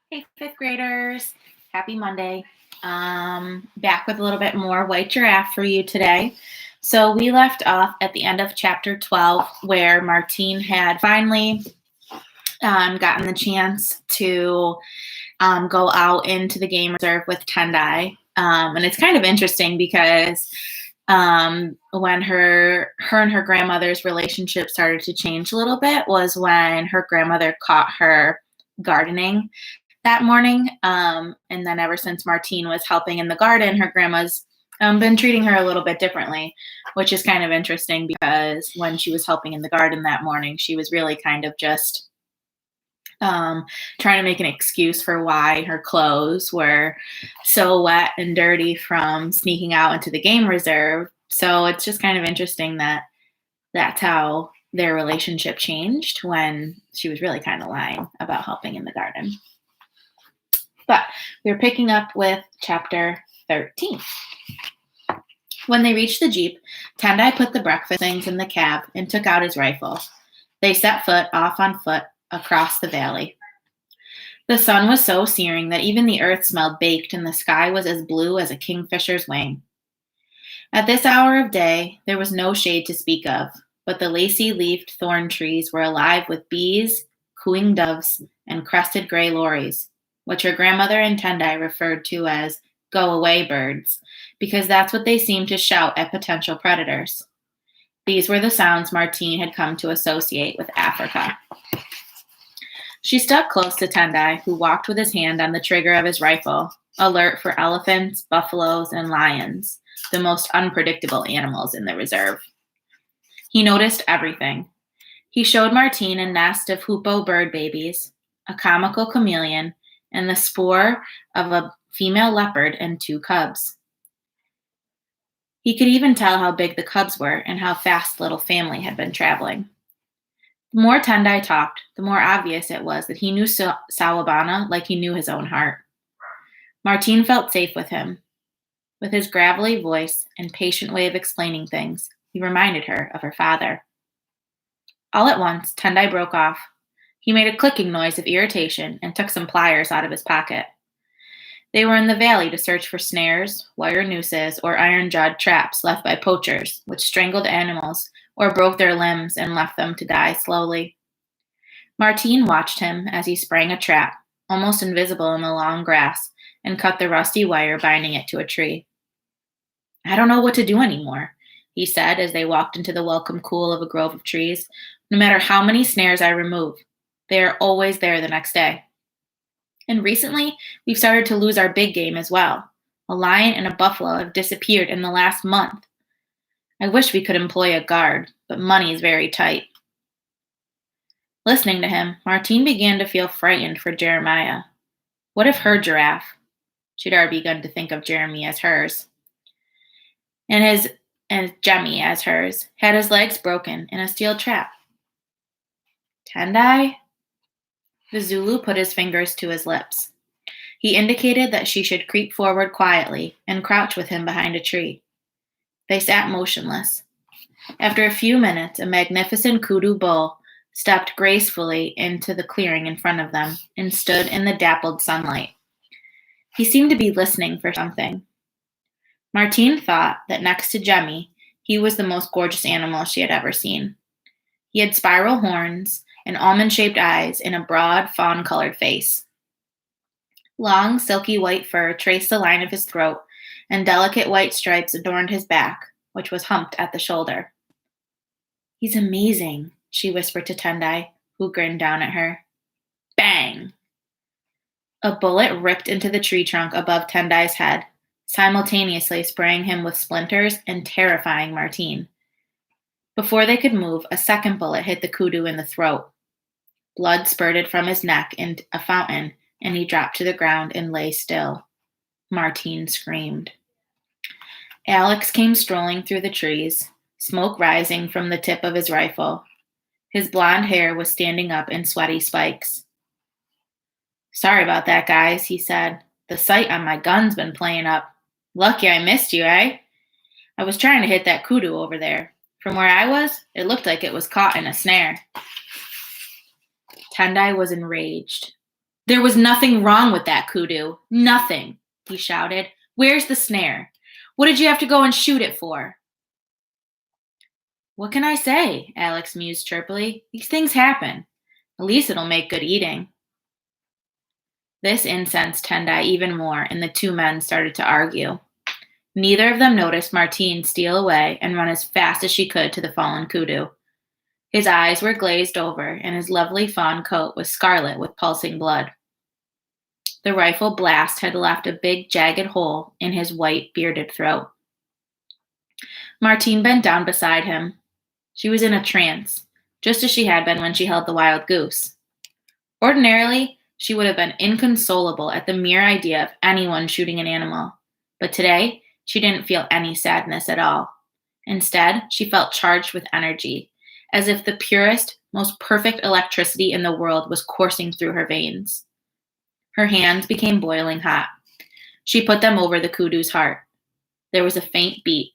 Hey, fifth graders. Happy Monday. Back with a little bit more White Giraffe for you today. So we left off at the end of chapter 12 where Martine had finally gotten the chance to go out into the game reserve with Tendai. And it's kind of interesting because when her and her grandmother's relationship started to change a little bit was when her grandmother caught her gardening that morning. And then ever since Martine was helping in the garden, her grandma's been treating her a little bit differently, which is kind of interesting because when she was helping in the garden that morning, she was really kind of just trying to make an excuse for why her clothes were so wet and dirty from sneaking out into the game reserve. So it's just kind of interesting that that's how their relationship changed when she was really kind of lying about helping in the garden. But we're picking up with chapter 13. When they reached the Jeep, Tendai put the breakfast things in the cab and took out his rifle. They set foot off on foot across the valley. The sun was so searing that even the earth smelled baked and the sky was as blue as a kingfisher's wing. At this hour of day, there was no shade to speak of, but the lacy-leaved thorn trees were alive with bees, cooing doves, and crested gray lories, which her grandmother and Tendai referred to as go-away birds, because that's what they seemed to shout at potential predators. These were the sounds Martine had come to associate with Africa. She stuck close to Tendai, who walked with his hand on the trigger of his rifle, alert for elephants, buffaloes, and lions, the most unpredictable animals in the reserve. He noticed everything. He showed Martine a nest of hoopoe bird babies, a comical chameleon, and the spoor of a female leopard and 2 cubs. He could even tell how big the cubs were and how fast the little family had been traveling. The more Tendai talked, the more obvious it was that he knew Sawabana like he knew his own heart. Martine felt safe with him. With his gravelly voice and patient way of explaining things, he reminded her of her father. All at once, Tendai broke off. He made a clicking noise of irritation and took some pliers out of his pocket. They were in the valley to search for snares, wire nooses, or iron-jawed traps left by poachers, which strangled animals or broke their limbs and left them to die slowly. Martine watched him as he sprang a trap, almost invisible in the long grass, and cut the rusty wire binding it to a tree. "I don't know what to do anymore," he said as they walked into the welcome cool of a grove of trees. "No matter how many snares I remove, they are always there the next day. And recently, we've started to lose our big game as well. A lion and a buffalo have disappeared in the last month. I wish we could employ a guard, but money is very tight." Listening to him, Martine began to feel frightened for Jeremiah. What if her giraffe, she'd already begun to think of Jeremy as hers, and Jemmy as hers, had his legs broken in a steel trap? "Tendai?" The Zulu put his fingers to his lips. He indicated that she should creep forward quietly and crouch with him behind a tree. They sat motionless. After a few minutes, a magnificent kudu bull stepped gracefully into the clearing in front of them and stood in the dappled sunlight. He seemed to be listening for something. Martine thought that next to Jemmy, he was the most gorgeous animal she had ever seen. He had spiral horns and almond-shaped eyes and a broad, fawn-colored face. Long, silky white fur traced the line of his throat, and delicate white stripes adorned his back, which was humped at the shoulder. "He's amazing," she whispered to Tendai, who grinned down at her. Bang! A bullet ripped into the tree trunk above Tendai's head, simultaneously spraying him with splinters and terrifying Martine. Before they could move, a second bullet hit the kudu in the throat. Blood spurted from his neck in a fountain, and he dropped to the ground and lay still. Martine screamed. Alex came strolling through the trees, smoke rising from the tip of his rifle. His blonde hair was standing up in sweaty spikes. "Sorry about that, guys," he said. "The sight on my gun's been playing up. Lucky I missed you, eh? I was trying to hit that kudu over there. From where I was, it looked like it was caught in a snare." Tendai was enraged. There was nothing wrong with that kudu. Nothing, he shouted. Where's the snare? What did you have to go and shoot it for? What can I say? Alex mused chirpily. These things happen. At least it'll make good eating. This incensed Tendai even more, and the two men started to argue. Neither of them noticed Martine steal away and run as fast as she could to the fallen kudu. His eyes were glazed over, and his lovely fawn coat was scarlet with pulsing blood. The rifle blast had left a big, jagged hole in his white, bearded throat. Martine bent down beside him. She was in a trance, just as she had been when she held the wild goose. Ordinarily, she would have been inconsolable at the mere idea of anyone shooting an animal, but today she didn't feel any sadness at all. Instead, she felt charged with energy, as if the purest, most perfect electricity in the world was coursing through her veins. Her hands became boiling hot. She put them over the kudu's heart. There was a faint beat,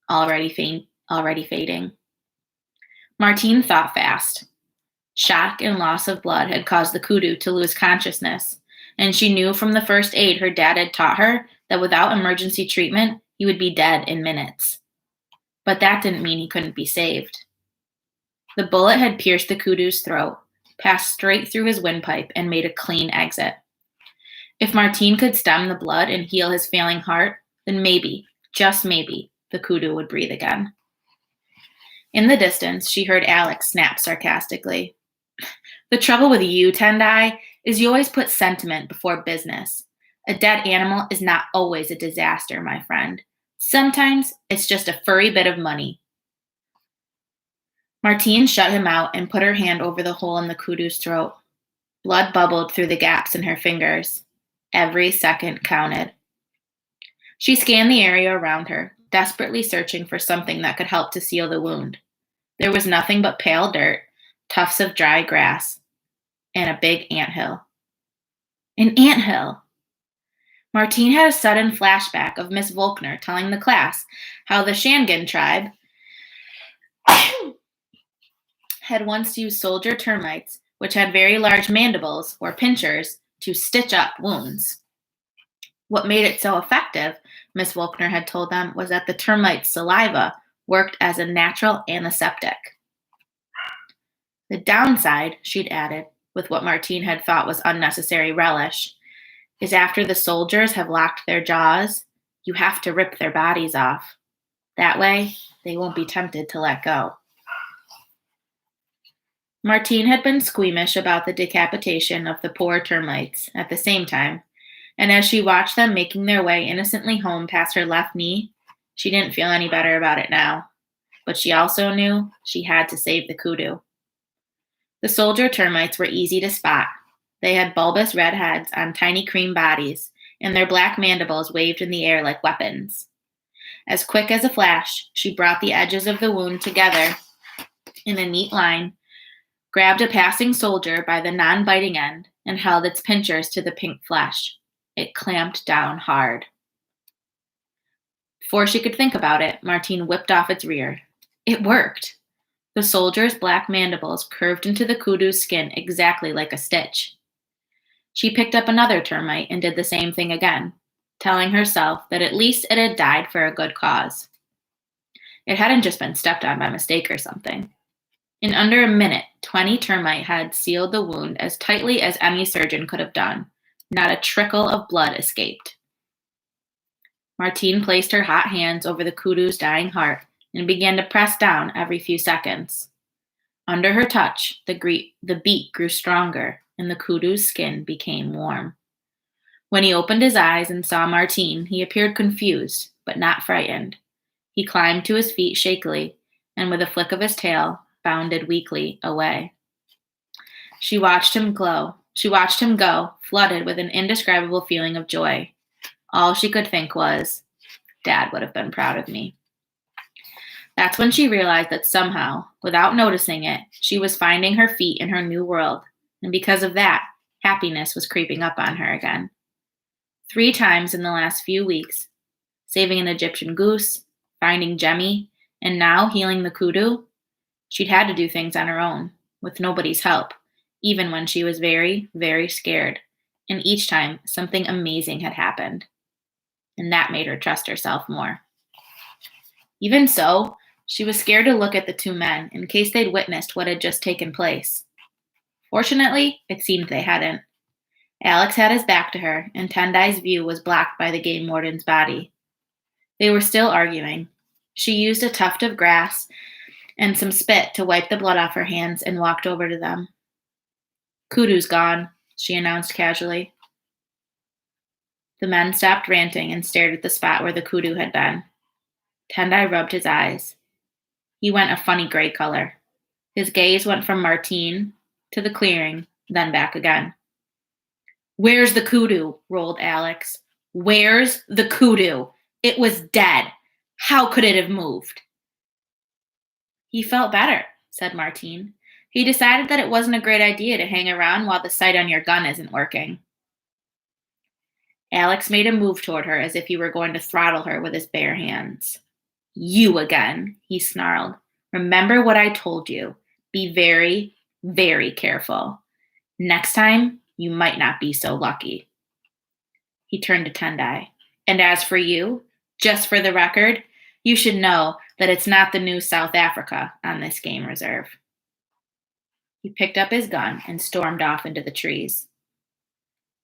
already fading. Martine thought fast. Shock and loss of blood had caused the kudu to lose consciousness, and she knew from the first aid her dad had taught her that without emergency treatment, he would be dead in minutes. But that didn't mean he couldn't be saved. The bullet had pierced the kudu's throat, passed straight through his windpipe, and made a clean exit. If Martine could stem the blood and heal his failing heart, then maybe, just maybe, the kudu would breathe again. In the distance, she heard Alex snap sarcastically. The trouble with you, Tendai, is you always put sentiment before business. A dead animal is not always a disaster, my friend. Sometimes it's just a furry bit of money. Martine shut him out and put her hand over the hole in the kudu's throat. Blood bubbled through the gaps in her fingers. Every second counted. She scanned the area around her, desperately searching for something that could help to seal the wound. There was nothing but pale dirt, tufts of dry grass, and a big anthill. An anthill! Martine had a sudden flashback of Miss Volkner telling the class how the Shangan tribe had once used soldier termites, which had very large mandibles, or pinchers, to stitch up wounds. What made it so effective, Miss Volkner had told them, was that the termite's saliva worked as a natural antiseptic. The downside, she'd added, with what Martine had thought was unnecessary relish, is after the soldiers have locked their jaws, you have to rip their bodies off. That way, they won't be tempted to let go. Martine had been squeamish about the decapitation of the poor termites at the same time, and as she watched them making their way innocently home past her left knee, she didn't feel any better about it now. But she also knew she had to save the kudu. The soldier termites were easy to spot. They had bulbous red heads on tiny cream bodies, and their black mandibles waved in the air like weapons. As quick as a flash, she brought the edges of the wound together in a neat line, grabbed a passing soldier by the non-biting end, and held its pinchers to the pink flesh. It clamped down hard. Before she could think about it, Martine whipped off its rear. It worked. The soldier's black mandibles curved into the kudu's skin exactly like a stitch. She picked up another termite and did the same thing again, telling herself that at least it had died for a good cause. It hadn't just been stepped on by mistake or something. In under a minute, 20 termite heads sealed the wound as tightly as any surgeon could have done. Not a trickle of blood escaped. Martine placed her hot hands over the kudu's dying heart and began to press down every few seconds. Under her touch, the beat grew stronger, and the kudu's skin became warm. When he opened his eyes and saw Martine, he appeared confused, but not frightened. He climbed to his feet shakily, and with a flick of his tail, bounded weakly away. She watched him go, flooded with an indescribable feeling of joy. All she could think was, Dad would have been proud of me. That's when she realized that somehow, without noticing it, she was finding her feet in her new world, and because of that, happiness was creeping up on her again. 3 times in the last few weeks, saving an Egyptian goose, finding Jemmy, and now healing the kudu, she'd had to do things on her own, with nobody's help, even when she was very, very scared, And each time, something amazing had happened, and that made her trust herself more. Even so, she was scared to look at the two men in case they'd witnessed what had just taken place. Fortunately, it seemed they hadn't. Alex had his back to her, and Tendai's view was blocked by the game warden's body. They were still arguing. She used a tuft of grass and some spit to wipe the blood off her hands and walked over to them. "Kudu's gone," she announced casually. The men stopped ranting and stared at the spot where the kudu had been. Tendai rubbed his eyes. He went a funny gray color. His gaze went from Martine to the clearing, then back again. "Where's the kudu?" rolled Alex. "Where's the kudu? It was dead. How could it have moved?" "He felt better," said Martine. "He decided that it wasn't a great idea to hang around while the sight on your gun isn't working." Alex made a move toward her as if he were going to throttle her with his bare hands. "You again," he snarled. "Remember what I told you. Be very, very careful. Next time, you might not be so lucky." He turned to Tendai. "And as for you, just for the record, you should know that it's not the new South Africa on this game reserve." He picked up his gun and stormed off into the trees.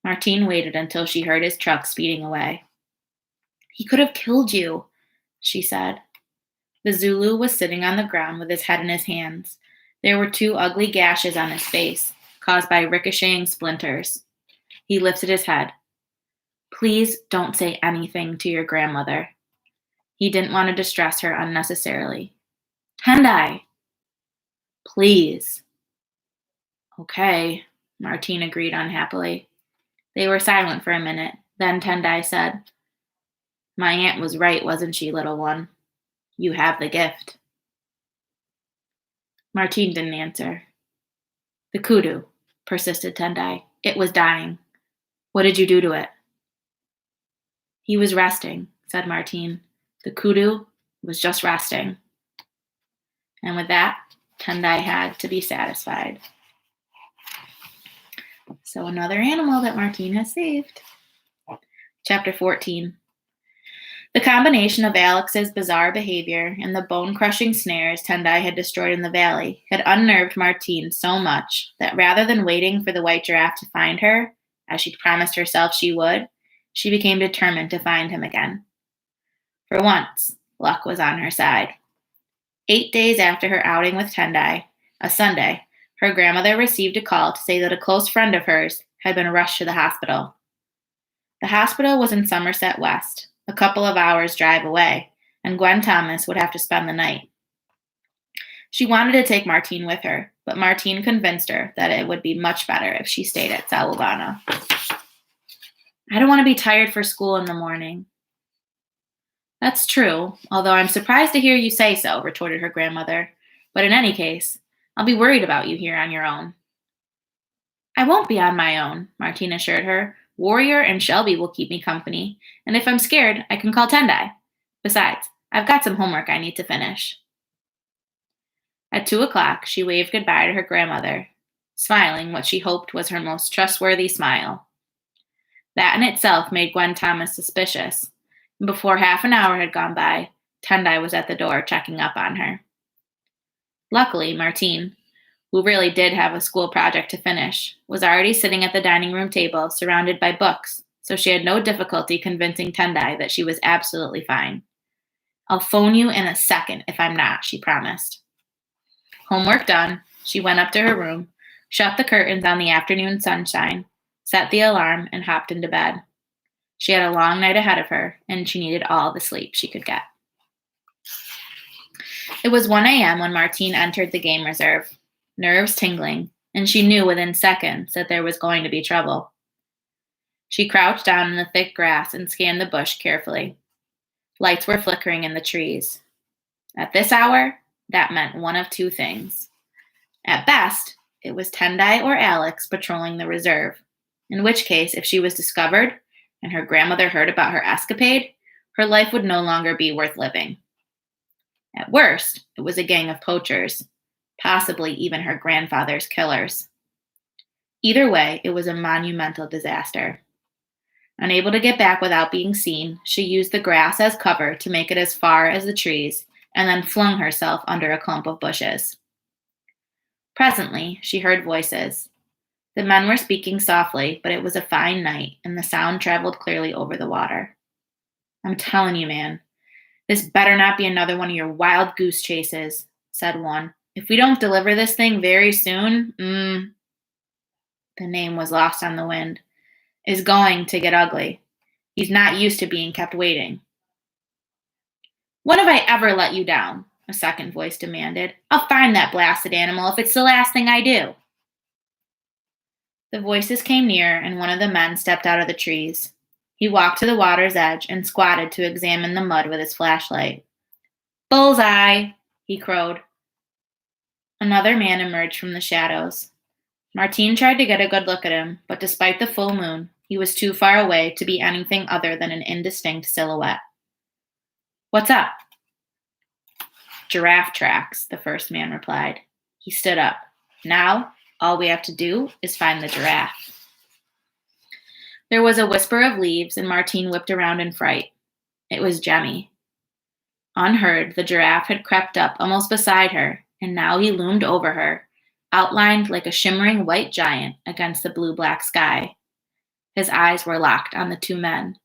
Martine waited until she heard his truck speeding away. "He could have killed you," she said. The Zulu was sitting on the ground with his head in his hands. There were 2 ugly gashes on his face, caused by ricocheting splinters. He lifted his head. "Please don't say anything to your grandmother." He didn't want to distress her unnecessarily. "Tendai!" "Please." "Okay," Martine agreed unhappily. They were silent for a minute. Then Tendai said, "My aunt was right, wasn't she, little one? You have the gift." Martine didn't answer. "The kudu," persisted Tendai. "It was dying. What did you do to it?" "He was resting," said Martine. "The kudu was just resting." And with that, Tendai had to be satisfied. So another animal that Martine has saved. Chapter 14. The combination of Alex's bizarre behavior and the bone-crushing snares Tendai had destroyed in the valley had unnerved Martine so much that rather than waiting for the White Giraffe to find her, as she'd promised herself she would, she became determined to find him again. For once, luck was on her side. 8 days after her outing with Tendai, a Sunday, her grandmother received a call to say that a close friend of hers had been rushed to the hospital. The hospital was in Somerset West, a couple of hours' drive away, and Gwen Thomas would have to spend the night. She wanted to take Martine with her, but Martine convinced her that it would be much better if she stayed at Salubana. "I don't want to be tired for school in the morning." "That's true, although I'm surprised to hear you say so," retorted her grandmother. "But in any case, I'll be worried about you here on your own." "I won't be on my own," Martine assured her. "Warrior and Shelby will keep me company, and if I'm scared, I can call Tendai. Besides, I've got some homework I need to finish." At 2:00, she waved goodbye to her grandmother, smiling what she hoped was her most trustworthy smile. That in itself made Gwen Thomas suspicious, and before half an hour had gone by, Tendai was at the door checking up on her. Luckily, Martine, who really did have a school project to finish, was already sitting at the dining room table surrounded by books, so she had no difficulty convincing Tendai that she was absolutely fine. "I'll phone you in a second if I'm not," she promised. Homework done, she went up to her room, shut the curtains on the afternoon sunshine, set the alarm, and hopped into bed. She had a long night ahead of her, and she needed all the sleep she could get. It was 1 a.m. when Martine entered the game reserve, nerves tingling, and she knew within seconds that there was going to be trouble. She crouched down in the thick grass and scanned the bush carefully. Lights were flickering in the trees. At this hour, that meant one of 2 things. At best, it was Tendai or Alex patrolling the reserve, in which case, if she was discovered and her grandmother heard about her escapade, her life would no longer be worth living. At worst, it was a gang of poachers, possibly even her grandfather's killers. Either way, it was a monumental disaster. Unable to get back without being seen, she used the grass as cover to make it as far as the trees and then flung herself under a clump of bushes. Presently, she heard voices. The men were speaking softly, but it was a fine night, and the sound traveled clearly over the water. I'm telling you, man, this better not be another one of your wild goose chases, said one. If we don't deliver this thing very soon, the name was lost on the wind, is going to get ugly. He's not used to being kept waiting. When have I ever let you down? A second voice demanded. I'll find that blasted animal if it's the last thing I do. The voices came near, and one of the men stepped out of the trees. He walked to the water's edge and squatted to examine the mud with his flashlight. Bullseye, he crowed. Another man emerged from the shadows. Martine tried to get a good look at him, but despite the full moon, he was too far away to be anything other than an indistinct silhouette. What's up? Giraffe tracks, the first man replied. He stood up. Now, all we have to do is find the giraffe. There was a whisper of leaves, and Martine whipped around in fright. It was Jemmy. Unheard, the giraffe had crept up almost beside her, and now he loomed over her, outlined like a shimmering white giant against the blue-black sky. His eyes were locked on the two men.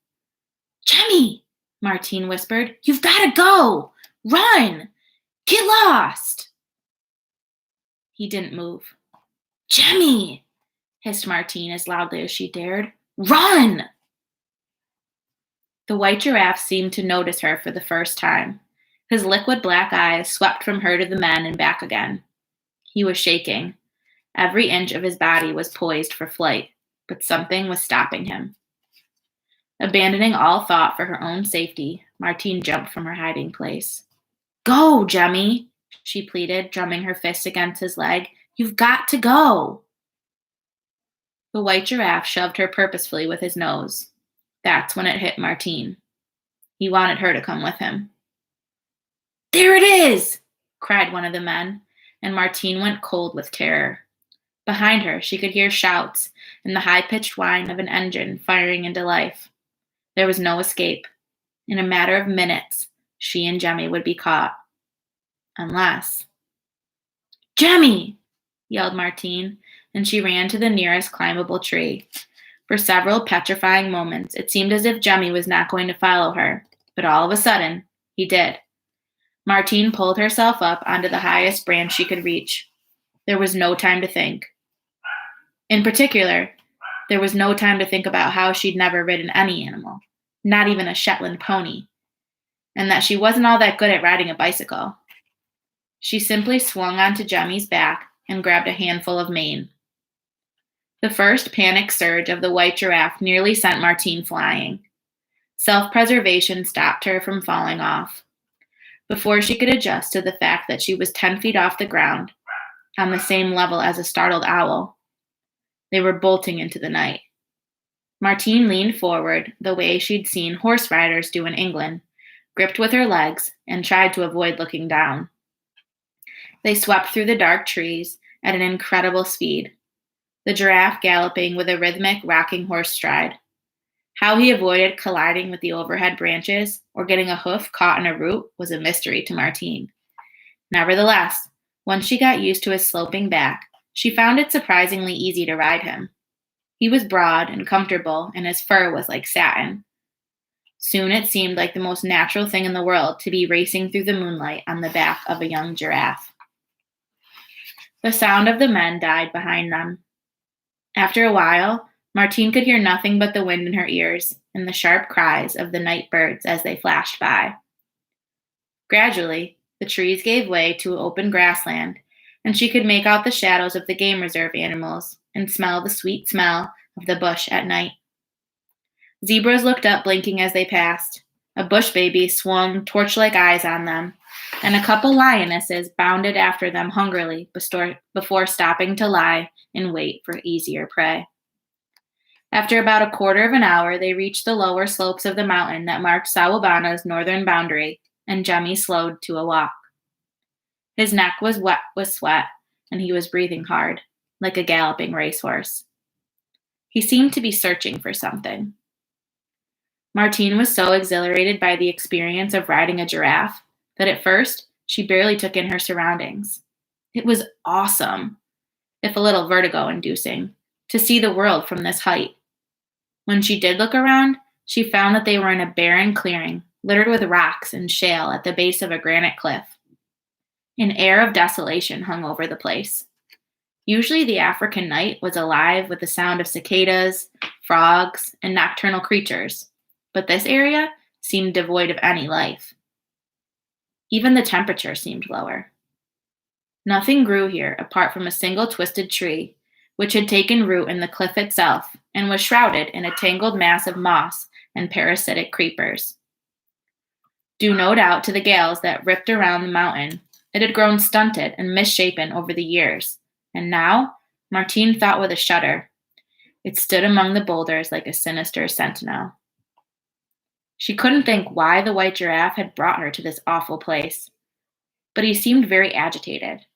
Jemmy, Martine whispered, you've got to go! Run! Get lost! He didn't move. Jemmy, hissed Martine as loudly as she dared. Run! The white giraffe seemed to notice her for the first time. His liquid black eyes swept from her to the men and back again. He was shaking. Every inch of his body was poised for flight, but something was stopping him. Abandoning all thought for her own safety, Martine jumped from her hiding place. Go, Jemmy, she pleaded, drumming her fist against his leg. You've got to go. The white giraffe shoved her purposefully with his nose. That's when it hit Martine. He wanted her to come with him. There it is, cried one of the men, and Martine went cold with terror. Behind her, she could hear shouts and the high-pitched whine of an engine firing into life. There was no escape. In a matter of minutes, she and Jemmy would be caught. Unless... Jemmy! Yelled Martine, and she ran to the nearest climbable tree. For several petrifying moments, it seemed as if Jemmy was not going to follow her, but all of a sudden, he did. Martine pulled herself up onto the highest branch she could reach. There was no time to think. In particular, there was no time to think about how she'd never ridden any animal, not even a Shetland pony, and that she wasn't all that good at riding a bicycle. She simply swung onto Jemmy's back and grabbed a handful of mane. The first panic surge of the white giraffe nearly sent Martine flying. Self-preservation stopped her from falling off. Before she could adjust to the fact that she was 10 feet off the ground, on the same level as a startled owl, they were bolting into the night. Martine leaned forward the way she'd seen horse riders do in England, gripped with her legs, and tried to avoid looking down. They swept through the dark trees at an incredible speed, the giraffe galloping with a rhythmic, rocking horse stride. How he avoided colliding with the overhead branches or getting a hoof caught in a root was a mystery to Martine. Nevertheless, once she got used to his sloping back, she found it surprisingly easy to ride him. He was broad and comfortable, and his fur was like satin. Soon it seemed like the most natural thing in the world to be racing through the moonlight on the back of a young giraffe. The sound of the men died behind them. After a while, Martine could hear nothing but the wind in her ears and the sharp cries of the night birds as they flashed by. Gradually, the trees gave way to open grassland, and she could make out the shadows of the game reserve animals and smell the sweet smell of the bush at night. Zebras looked up blinking as they passed. A bush baby swung torch-like eyes on them, and a couple lionesses bounded after them hungrily before stopping to lie in wait for easier prey. After about a quarter of an hour, they reached the lower slopes of the mountain that marked Sawabana's northern boundary, and Jemmy slowed to a walk. His neck was wet with sweat, and he was breathing hard, like a galloping racehorse. He seemed to be searching for something. Martine was so exhilarated by the experience of riding a giraffe that at first she barely took in her surroundings. It was awesome, if a little vertigo inducing, to see the world from this height. When she did look around, she found that they were in a barren clearing, littered with rocks and shale at the base of a granite cliff. An air of desolation hung over the place. Usually the African night was alive with the sound of cicadas, frogs, and nocturnal creatures, but this area seemed devoid of any life. Even the temperature seemed lower. Nothing grew here apart from a single twisted tree, which had taken root in the cliff itself and was shrouded in a tangled mass of moss and parasitic creepers. Due no doubt to the gales that ripped around the mountain, it had grown stunted and misshapen over the years, and now, Martine thought with a shudder, it stood among the boulders like a sinister sentinel. She couldn't think why the white giraffe had brought her to this awful place, but he seemed very agitated.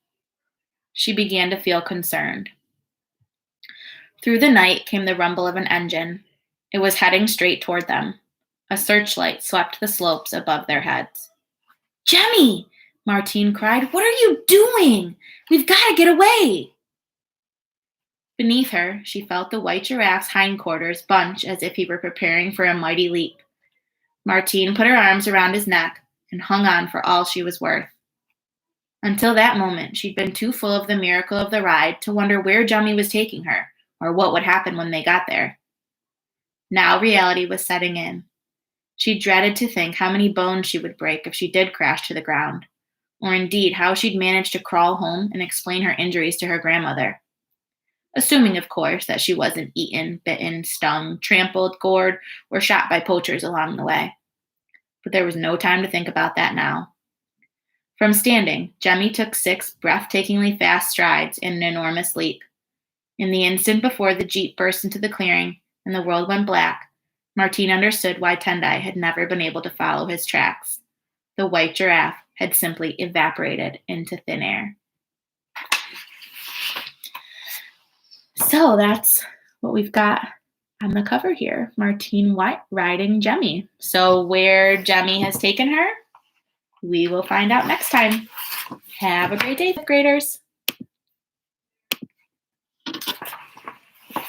She began to feel concerned. Through the night came the rumble of an engine. It was heading straight toward them. A searchlight swept the slopes above their heads. "Jemmy!" Martine cried. "What are you doing? We've got to get away!" Beneath her, she felt the white giraffe's hindquarters bunch as if he were preparing for a mighty leap. Martine put her arms around his neck and hung on for all she was worth. Until that moment, she'd been too full of the miracle of the ride to wonder where Jemmy was taking her or what would happen when they got there. Now reality was setting in. She dreaded to think how many bones she would break if she did crash to the ground, or indeed how she'd manage to crawl home and explain her injuries to her grandmother. Assuming, of course, that she wasn't eaten, bitten, stung, trampled, gored, or shot by poachers along the way. But there was no time to think about that now. From standing, Jemmy took 6 breathtakingly fast strides in an enormous leap. In the instant before the jeep burst into the clearing and the world went black, Martine understood why Tendai had never been able to follow his tracks. The white giraffe had simply evaporated into thin air. So that's what we've got on the cover here. Martine White riding Jemmy. So where Jemmy has taken her, we will find out next time. Have a great day, fifth graders.